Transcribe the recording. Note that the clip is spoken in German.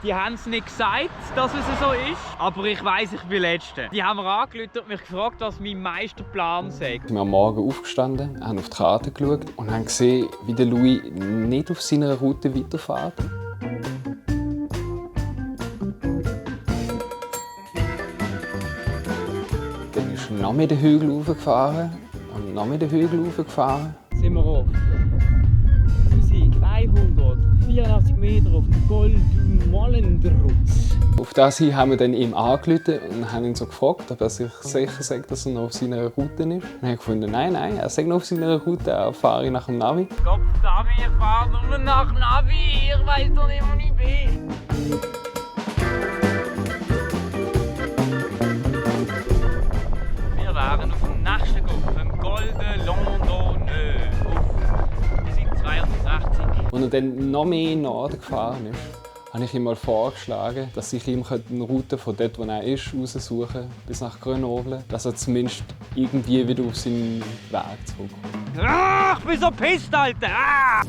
Die haben es nicht gesagt, dass es so ist, aber ich weiss, ich bin Letzter. Die haben mir angerufen und mich gefragt, was mein Meisterplan sei. Wir sind am Morgen aufgestanden, haben auf die Karte geschaut und haben gesehen, wie der Louis nicht auf seiner Route weiterfährt. Dann ist er noch mehr den Hügel hochgefahren und noch mehr den Hügel hochgefahren. Sind wir auf 1384 Meter auf dem Golden Mollendrutz. Auf das hin haben wir dann ihm angerufen und haben ihn so gefragt, ob er sich sicher sagt, dass er noch auf seiner Route ist. Und er hat gefunden, nein, er sagt noch auf seiner Route, er fahre nach dem Navi. Gott verdammt, ich fahre nur nach Navi, ich weiss doch nicht, wo ich bin. Wir waren auf dem nächsten Golf, dem Golden London. Wir sind 280. Als er dann noch mehr in den Norden gefahren ist, habe ich ihm mal vorgeschlagen, dass ich ihm eine Route von dort, wo er ist, raussuchen bis nach Grenoble, dass er zumindest irgendwie wieder auf seinen Weg zurückkommt. Ah, ich bin so pisst, Alter! Ah!